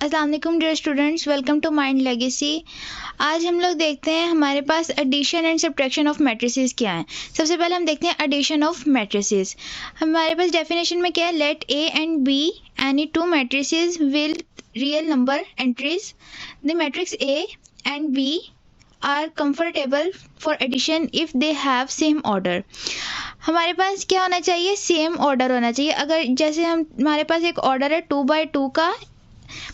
अस्सलाम वालेकुम dear students, welcome to Mind Legacy. आज हम लोग देखते हैं हमारे पास addition and subtraction of matrices क्या है। सबसे पहले हम देखते हैं एडिशन ऑफ मैट्रिसेस। हमारे पास डेफिनेशन में क्या है, let A and B any two matrices will real number entries the matrix A and B are comfortable for addition if they have same order. हमारे पास क्या होना चाहिए, सेम ऑर्डर होना चाहिए। अगर जैसे हमारे पास एक ऑर्डर है 2x2 का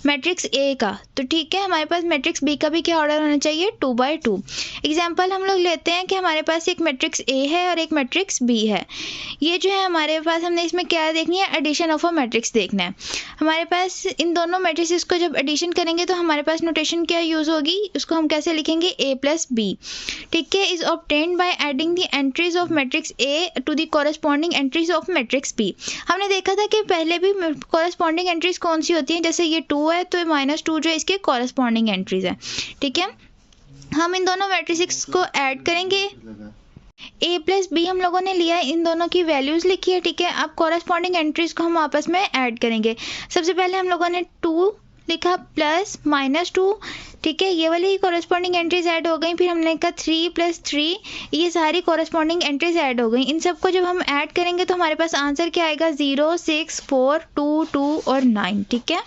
मैट्रिक्स ए का, तो ठीक है, हमारे पास मैट्रिक्स बी का भी क्या ऑर्डर होना चाहिए, 2x2। एग्जाम्पल हम लोग लेते हैं कि हमारे पास एक मैट्रिक्स ए है और एक मैट्रिक्स बी है। ये जो है हमारे पास, हमने इसमें क्या देखनी है, एडिशन ऑफ अ मैट्रिक्स देखना है। हमारे पास इन दोनों मैट्रिक्स को जब एडिशन करेंगे तो हमारे पास नोटेशन क्या यूज़ होगी, उसको हम कैसे लिखेंगे, ए प्लस बी। ठीक है, is obtained by adding the entries of matrix A to the corresponding entries of matrix B. हमने देखा था कि पहले भी कॉरेस्पॉन्डिंग एंट्रीज कौन सी होती हैं, जैसे ये 2 है तो -2 जो इसके कॉरेस्पॉन्डिंग एंट्रीज है। ठीक है, हम इन दोनों मैट्रिक्स को ऐड करेंगे। ए प्लस बी हम लोगों ने लिया है, इन दोनों की वैल्यूज लिखी है। ठीक है, अब कॉरेस्पॉन्डिंग एंट्रीज को हम आपस में ऐड करेंगे। सबसे पहले हम लोगों ने 2 लिखा प्लस -2। ठीक है, ये वाली कॉरेस्पॉन्डिंग एंट्रीज ऐड हो गई। फिर हमने लिखा 3 + 3, ये सारी कॉरेस्पॉन्डिंग एंट्रीज ऐड हो गई। इन सबको जब हम ऐड करेंगे तो हमारे पास आंसर क्या आएगा, 0, 6, 4, 2, 2 और 9। ठीक है,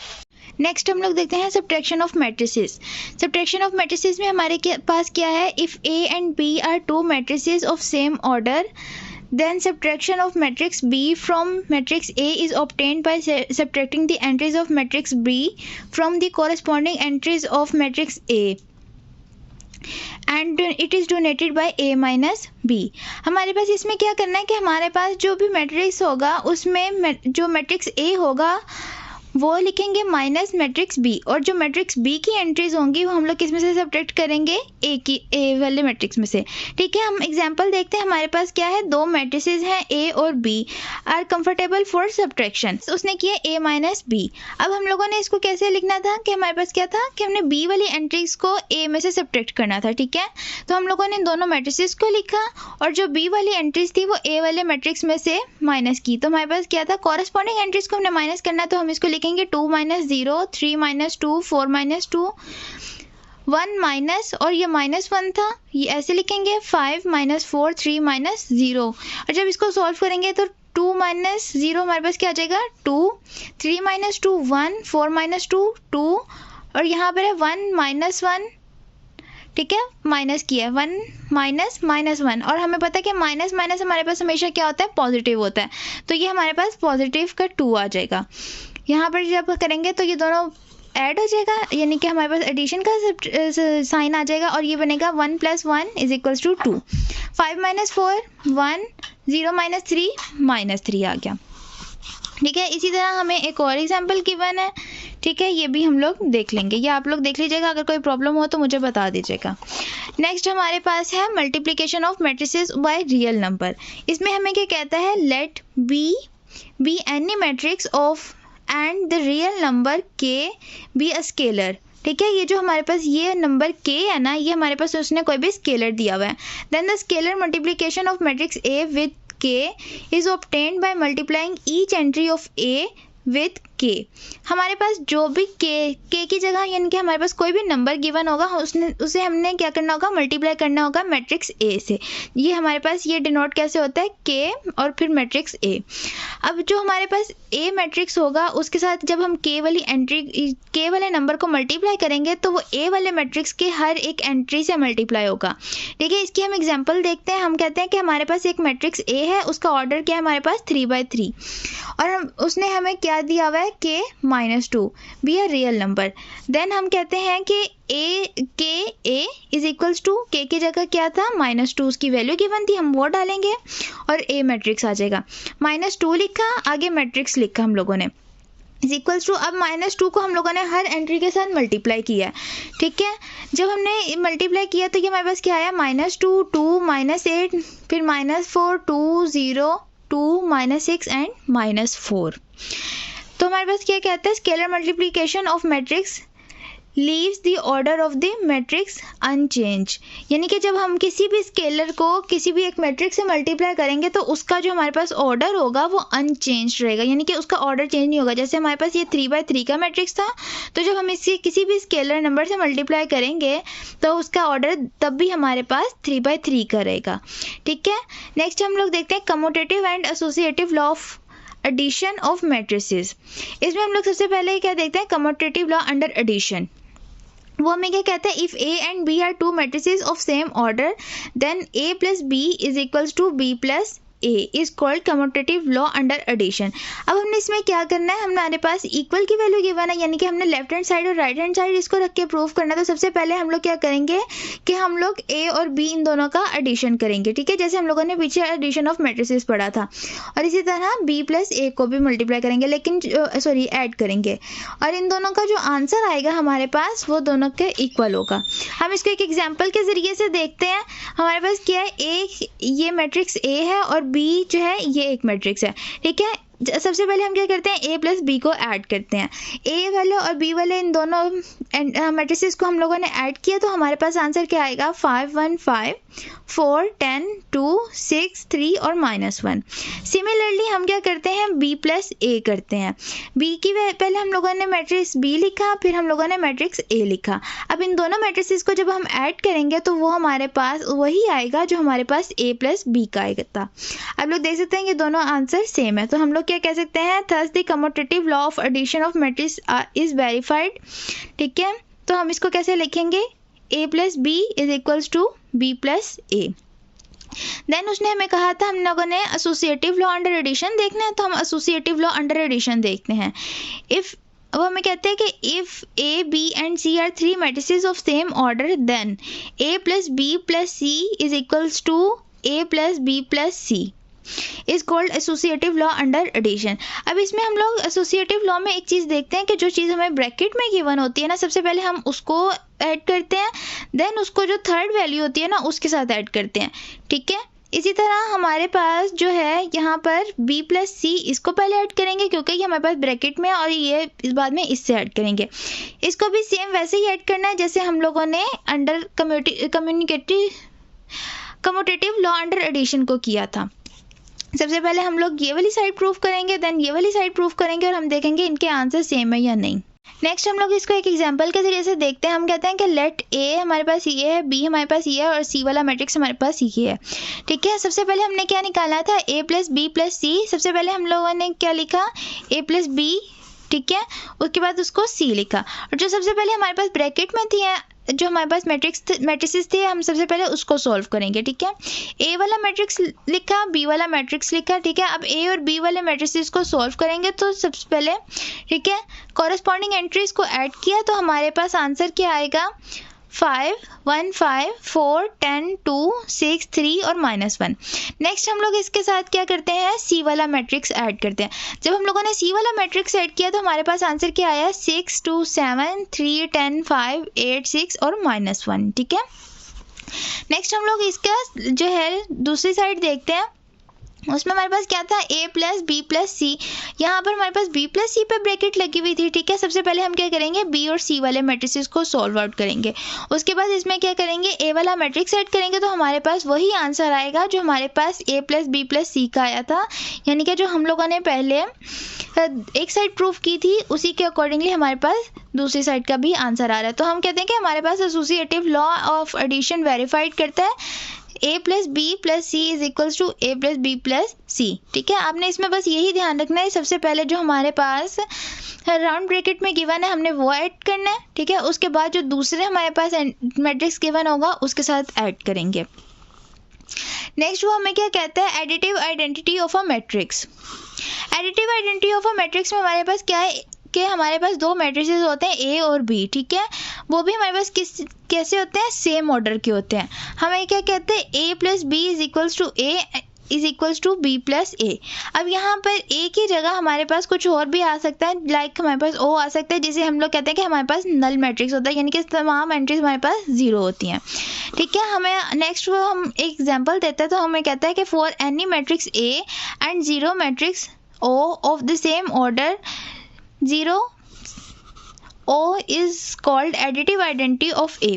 नेक्स्ट हम लोग देखते हैं subtraction of matrices. Subtraction of matrices में हमारे पास क्या है, if A and B are 2 matrices of same order then subtraction of matrix B from matrix A is obtained by subtracting the entries of matrix B from the corresponding entries of matrix A and it is donated by A minus B। हमारे पास इसमें क्या करना है कि हमारे पास जो भी matrix होगा उसमें जो मैट्रिक्स A होगा वो लिखेंगे माइनस मैट्रिक्स बी, और जो मैट्रिक्स बी की एंट्रीज होंगी वो हम लोग किस में से सब्ट्रैक्ट करेंगे, ए वाले मैट्रिक्स में से। ठीक है, हम एग्जांपल देखते हैं। हमारे पास क्या है, 2 मैट्रिसेस हैं ए और B are comfortable for subtraction. उसने किया ए माइनस बी। अब हम लोगों ने इसको कैसे लिखना था कि हमारे पास क्या था कि हमने बी वाली एंट्रीज को ए में से सब्ट्रैक्ट करना था। ठीक है, तो हम लोगों ने दोनों मैट्रिसेस को लिखा और जो बी वाली एंट्रीज थी वो ए वाले मैट्रिक्स में से माइनस की। तो हमारे पास क्या था, कॉरेस्पॉन्डिंग एंट्रीज को हमने माइनस करना, तो हम इसको लिखेंगे 2 - 0, 3 - 2, 4 - 2, 1 माइनस और ये -1 था, ये ऐसे लिखेंगे 5 - 4, 3 - 0। और जब इसको सॉल्व करेंगे तो 2 - 0 हमारे पास क्या आ जाएगा, 2, 3 - 2 1, 4 - 2 2, और यहाँ पर है 1 - 1। ठीक है, माइनस किया 1 माइनस -1, और हमें पता है कि माइनस माइनस हमारे पास हमेशा क्या होता है, पॉजिटिव होता है। तो ये हमारे पास पॉजिटिव का 2 आ जाएगा। यहाँ पर जब करेंगे तो ये दोनों ऐड हो जाएगा, यानी कि हमारे पास एडिशन का साइन आ जाएगा और ये बनेगा 1 + 1 = 2। 5 - 4 1, 0 - 3 -3 आ गया। ठीक है, इसी तरह हमें एक और एग्जाम्पल गिवन है। ठीक है, ये भी हम लोग देख लेंगे, या आप लोग देख लीजिएगा, अगर कोई प्रॉब्लम हो तो मुझे बता दीजिएगा। नेक्स्ट हमारे पास है multiplication of matrices by real number. इसमें हमें क्या कहता है, let B be any matrix of and the real number K be a scalar. ठीक है, ये जो हमारे पास ये नंबर के है ना, ये हमारे पास उसने कोई भी स्केलर दिया हुआ है। Then the scalar multiplication of matrix A with K is obtained by multiplying each entry of A with K. हमारे पास जो भी के की जगह, यानी कि हमारे पास कोई भी नंबर गिवन होगा उसे हमने क्या करना होगा, मल्टीप्लाई करना होगा मैट्रिक्स ए से। ये हमारे पास ये डिनोट कैसे होता है, के और फिर मैट्रिक्स ए। अब जो हमारे पास ए मैट्रिक्स होगा उसके साथ जब हम के वाले नंबर को मल्टीप्लाई करेंगे तो वो ए वाले मैट्रिक्स के हर एक एंट्री से मल्टीप्लाई होगा। ठीक है, इसकी हम एग्जाम्पल देखते हैं। हम कहते हैं कि हमारे पास एक मैट्रिक्स ए है, उसका ऑर्डर क्या है, हमारे पास 3x3, और उसने हमें क्या दिया हुआ है, K -2 be a real number. Then हम कहते हैं कि ए इज इक्वल्स टू के की जगह क्या था, -2, उसकी वैल्यू गिवन थी, हम वो डालेंगे और ए मैट्रिक्स आ जाएगा। -2 लिखा, आगे मैट्रिक्स लिखा हम लोगों ने, इज इक्वल्स टू, अब -2 को हम लोगों ने हर एंट्री के साथ मल्टीप्लाई किया है। ठीक है, जब हमने मल्टीप्लाई किया तो ये हमारे पास क्या आया, -2 2 -8, फिर -4 2 0 2 -6 एंड -4। तो हमारे पास क्या कहते हैं, scalar multiplication of matrix leaves the order of the matrix unchanged, यानी कि जब हम किसी भी स्केलर को किसी भी एक मैट्रिक्स से मल्टीप्लाई करेंगे तो उसका जो हमारे पास ऑर्डर होगा वो अनचेंज रहेगा, यानी कि उसका ऑर्डर चेंज नहीं होगा। जैसे हमारे पास ये 3/3 का मैट्रिक्स था, तो जब हम इसे किसी भी स्केलर नंबर से मल्टीप्लाई करेंगे तो उसका ऑर्डर तब भी हमारे पास 3/3 का रहेगा। ठीक है, नेक्स्ट हम लोग देखते हैं commutative and associative law of addition of matrices. इसमें हम लोग सबसे पहले क्या देखते हैं, कम्यूटेटिव लॉ अंडर एडिशन। वो हमें क्या कहता है, if A and B are two matrices of same order then A plus B is equals to B plus A is called commutative law under addition. अब हमने इसमें क्या करना है, हमारे पास इक्वल की वैल्यू गिवन है, यानी कि हमने लेफ्ट हैंड साइड और राइट हैंड साइड इसको रख के प्रूव करना है। तो सबसे पहले हम लोग क्या करेंगे कि हम लोग ए और बी इन दोनों का एडिशन करेंगे। ठीक है, जैसे हम लोगों ने पीछे एडिशन ऑफ मैट्रिसेस पढ़ा था, और इसी तरह बी प्लस ए को भी मल्टीप्लाई करेंगे, लेकिन ऐड करेंगे, और इन दोनों का जो आंसर आएगा हमारे पास वो दोनों के इक्वल होगा। हम इसको एक एग्जाम्पल के जरिए से देखते हैं। हमारे पास क्या है, ए ये मैट्रिक्स ए है और बी जो है ये एक मैट्रिक्स है। ठीक है, सबसे पहले हम क्या करते हैं, ए प्लस बी को ऐड करते हैं। ए वाले और बी वाले इन दोनों मैट्रिसेस को हम लोगों ने ऐड किया तो हमारे पास आंसर क्या आएगा, 5 1 5 4 10 2 6 3 और -1। सिमिलरली हम क्या करते हैं, बी प्लस ए करते हैं। बी की पहले हम लोगों ने मैट्रिक्स बी लिखा, फिर हम लोगों ने मैट्रिक्स ए लिखा। अब इन दोनों मैट्रिसेस को जब हम ऐड करेंगे तो वो हमारे पास वही आएगा जो हमारे पास ए प्लस बी का आएगा था। अब लोग देख सकते हैं ये दोनों आंसर सेम है, तो हम लोग क्या कह सकते हैं, thus the commutative law of addition of matrix is verified. ठीक है, तो हम इसको कैसे लिखेंगे, a plus B is equals to B plus A. Then उसने हमें कहा था हम लोगों ने एसोसिएटिव लॉ अंडर एडिशन देखना है, तो हम एसोसिएटिव लॉ अंडर एडिशन देखते हैं। इफ अब हमें कहते हैं कि if A B and C are 3 matrices of same order then a plus B plus C is equals to a plus B plus C is called associative law under addition. अब इसमें हम लोग associative law में एक चीज़ देखते हैं कि जो चीज़ हमें ब्रैकेट में गिवन होती है ना, सबसे पहले हम उसको ऐड करते हैं, देन उसको जो थर्ड वैल्यू होती है ना उसके साथ ऐड करते हैं। ठीक है, इसी तरह हमारे पास जो है यहाँ पर b प्लस सी इसको पहले ऐड करेंगे क्योंकि ये हमारे पास ब्रैकेट में, और ये इस बाद में इससे ऐड करेंगे। इसको भी सेम वैसे ही ऐड करना है जैसे हम लोगों ने under commutative law under addition को किया था। सबसे पहले हम लोग ये वाली साइड प्रूफ करेंगे, देन ये वाली साइड प्रूफ करेंगे, और हम देखेंगे इनके आंसर सेम है या नहीं। नेक्स्ट हम लोग इसको एक एग्जांपल के जरिए से देखते हैं। हम कहते हैं कि लेट ए हमारे पास ये है, बी हमारे पास ये है, और सी वाला मैट्रिक्स हमारे पास ये है। ठीक है, सबसे पहले हमने क्या निकाला था, ए प्लस बी प्लस सी। सबसे पहले हम लोगों ने क्या लिखा, ए प्लस बी। ठीक है, उसके बाद उसको सी लिखा, और जो सबसे पहले हमारे पास ब्रैकेट में थी जो हमारे पास मैट्रिक्स थे हम सबसे पहले उसको सॉल्व करेंगे। ठीक है, ए वाला मैट्रिक्स लिखा, बी वाला मैट्रिक्स लिखा। ठीक है, अब ए और बी वाले मैट्रिक्स को सॉल्व करेंगे तो सबसे पहले ठीक है कॉरेस्पॉन्डिंग एंट्रीज को ऐड किया तो हमारे पास आंसर क्या आएगा, 5 1 5 4 10 2 6 3 और -1। नेक्स्ट हम लोग इसके साथ क्या करते हैं, सी वाला मैट्रिक्स ऐड करते हैं। जब हम लोगों ने सी वाला मैट्रिक्स ऐड किया तो हमारे पास आंसर क्या आया, 6 2 7 3 10 5 8 6 और -1। ठीक है, नेक्स्ट हम लोग इसका जो है दूसरी साइड देखते हैं। उसमें हमारे पास क्या था, a प्लस बी प्लस सी। यहाँ पर हमारे पास b प्लस सी पे ब्रैकेट लगी हुई थी। ठीक है, सबसे पहले हम क्या करेंगे, b और c वाले मैट्रिसेस को सॉल्व आउट करेंगे। उसके बाद इसमें क्या करेंगे, a वाला मैट्रिक्स ऐड करेंगे तो हमारे पास वही आंसर आएगा जो हमारे पास a प्लस बी प्लस सी का आया था, यानी कि जो हम लोगों ने पहले एक साइड प्रूफ की थी उसी के अकॉर्डिंगली हमारे पास दूसरी साइड का भी आंसर आ रहा है। तो हम कहते हैं कि हमारे पास associative law of addition verified करता है a plus B plus C is equals to a plus B plus C. ठीक है, आपने इसमें बस यही ध्यान रखना है, सबसे पहले जो हमारे पास राउंड ब्रैकेट में गिवन है हमने वो ऐड करना है। ठीक है, उसके बाद जो दूसरे हमारे पास मैट्रिक्स गिवन होगा उसके साथ ऐड करेंगे। नेक्स्ट वो हमें क्या कहता है, additive identity of a matrix. Additive identity of a matrix में हमारे पास क्या है कि हमारे पास दो मैट्रिसेस होते हैं ए और बी। ठीक है, वो भी हमारे पास कैसे होते हैं, सेम ऑर्डर के होते हैं। हमें क्या कहते हैं, A plus B is equals to A is equals to B plus A. अब यहाँ पर ए की जगह हमारे पास कुछ और भी आ सकता है, लाइक हमारे पास ओ आ सकता है, जिसे हम लोग कहते हैं कि हमारे पास नल मैट्रिक्स होता है, यानी कि तमाम एंट्रीज हमारे पास 0 होती हैं। ठीक है, हमें नेक्स्ट वो हम एक एग्जाम्पल देते हैं, तो हमें कहता है कि for any matrix A and 0 matrix O of the same order 0 O is called additive identity of A।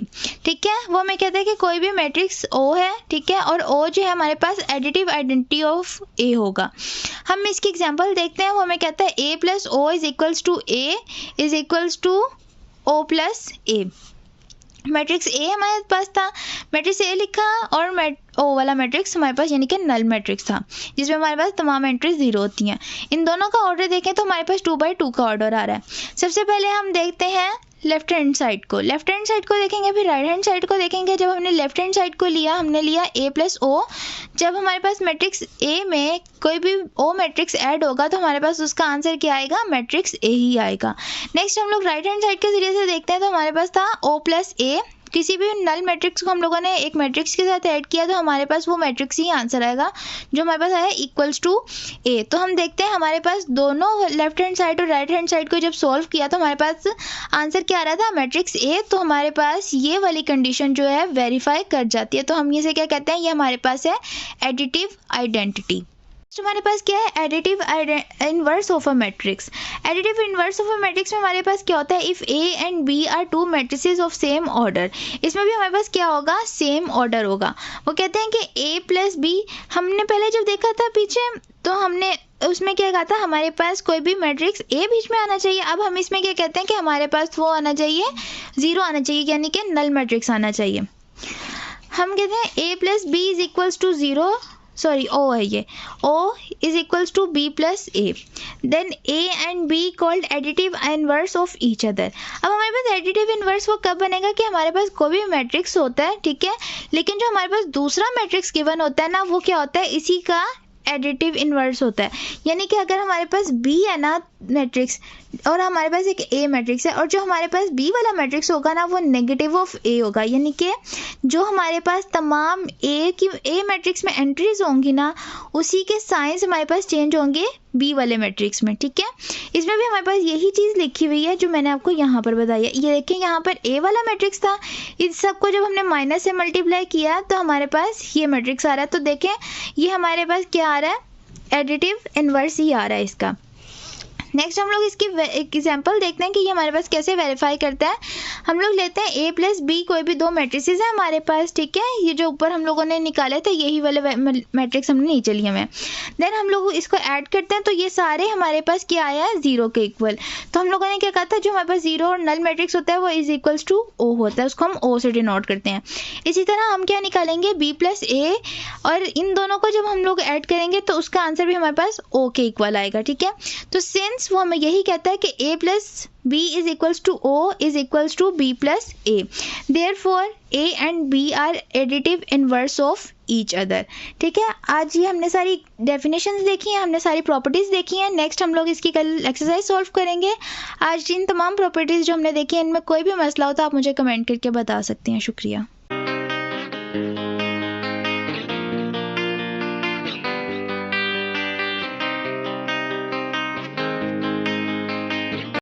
ठीक है, वो हमें कहता है कि कोई भी मैट्रिक्स O है, ठीक है, और O जो है हमारे पास एडिटिव आइडेंटिटी ऑफ A होगा। हम इसकी एग्जांपल देखते हैं। वो हमें कहता है A plus O is equals to A is equals to O plus A। Matrix A हमारे पास था, मैट्रिक्स ए लिखा और ओ वाला मैट्रिक्स हमारे पास यानी कि नल मैट्रिक्स था जिसमें हमारे पास तमाम एंट्रीज जीरो होती हैं। इन दोनों का ऑर्डर देखें तो हमारे पास 2/2 का ऑर्डर आ रहा है। सबसे पहले हम देखते हैं लेफ्ट हैंड साइड को, लेफ्ट हैंड साइड को देखेंगे, फिर राइट हैंड साइड को देखेंगे। जब हमने लेफ्ट हैंड साइड को लिया, हमने लिया ए प्लस ओ। जब हमारे पास मैट्रिक्स ए में कोई भी ओ मैट्रिक्स ऐड होगा तो हमारे पास उसका आंसर क्या आएगा, मैट्रिक्स ए ही आएगा। नेक्स्ट हम लोग राइट हैंड साइड के जरिए से देखते हैं तो हमारे पास था ओ प्लस ए। किसी भी नल मैट्रिक्स को हम लोगों ने एक मैट्रिक्स के साथ ऐड किया तो हमारे पास वो मैट्रिक्स ही आंसर आएगा जो हमारे पास आया इक्वल्स टू ए। तो हम देखते हैं हमारे पास दोनों लेफ्ट हैंड साइड और राइट हैंड साइड को जब सॉल्व किया तो हमारे पास आंसर क्या आ रहा था, मैट्रिक्स ए। तो हमारे पास ये वाली कंडीशन जो है वेरीफाई कर जाती है। तो हम ये से क्या कहते हैं, ये हमारे पास है एडिटिव आइडेंटिटी। तो हमारे पास क्या है, additive inverse of a matrix. Additive inverse of a matrix में हमारे पास क्या होता है, if A and B are two matrices of same order. इसमें भी हमारे पास क्या होगा, सेम ऑर्डर होगा। वो कहते हैं कि ए प्लस बी, हमने पहले जब देखा था पीछे तो हमने उसमें क्या कहा था, हमारे पास कोई भी मैट्रिक्स ए बीच में आना चाहिए। अब हम इसमें क्या कहते हैं कि हमारे पास वो आना चाहिए, ज़ीरो आना चाहिए, यानी कि नल मैट्रिक्स आना चाहिए। हम कहते हैं A plus B is equals to zero, sorry O है ये, O is equals to B plus A, then A and B called additive inverse of each other. अब हमारे पास एडिटिव इनवर्स वो कब बनेगा कि हमारे पास कोई भी मैट्रिक्स होता है, ठीक है, लेकिन जो हमारे पास दूसरा मैट्रिक्स गिवन होता है ना, वो क्या होता है, इसी का एडिटिव इनवर्स होता है। यानी कि अगर हमारे पास बी है ना मैट्रिक्स और हमारे पास एक ए मैट्रिक्स है और जो हमारे पास बी वाला मैट्रिक्स होगा ना वो नेगेटिव ऑफ ए होगा। यानी कि जो हमारे पास तमाम ए मैट्रिक्स में एंट्रीज होंगी ना उसी के साइंस हमारे पास चेंज होंगे बी वाले मैट्रिक्स में, ठीक है। इसमें भी हमारे पास यही चीज़ लिखी हुई है जो मैंने आपको यहाँ पर बताई है। ये देखें, यहाँ पर ए वाला मैट्रिक्स था, इस सबको जब हमने माइनस से मल्टीप्लाई किया तो हमारे पास ये मैट्रिक्स आ रहा है। तो देखें ये हमारे पास क्या आ रहा है, एडिटिव इनवर्स ही आ रहा है इसका। नेक्स्ट हम लोग इसकी एग्जांपल देखते हैं कि ये हमारे पास कैसे वेरीफाई करता है। हम लोग लेते हैं ए प्लस बी, कोई भी दो मैट्रिसेस हैं हमारे पास, ठीक है, ये जो ऊपर हम लोगों ने निकाले थे यही वाले मैट्रिक्स हमने नीचे लिए हुए हैं। देन हम लोग इसको ऐड करते हैं तो ये सारे हमारे पास क्या आया है, जीरो के इक्वल। तो हम लोगों ने क्या कहा था, जो हमारे पास जीरो और नल मैट्रिक्स होता है वो इज इक्वल्स टू ओ होता है, उसको हम ओ से डिनोट करते हैं। इसी तरह हम क्या निकालेंगे, बी प्लस ए, और इन दोनों को जब हम लोग ऐड करेंगे तो उसका आंसर भी हमारे पास ओ के इक्वल आएगा, ठीक है। तो सिंस वो हमें यही कहता है कि a plus B is equals to O is equals to B plus A, therefore a and b are additive inverse of each other, ठीक है। आज ये हमने सारी डेफिनेशंस देखी हैं, हमने सारी प्रॉपर्टीज़ देखी हैं। नेक्स्ट हम लोग इसकी कल एक्सरसाइज सॉल्व करेंगे। आज इन तमाम प्रॉपर्टीज़ जो हमने देखी हैं इनमें कोई भी मसला हो तो आप मुझे कमेंट करके बता सकते हैं। शुक्रिया।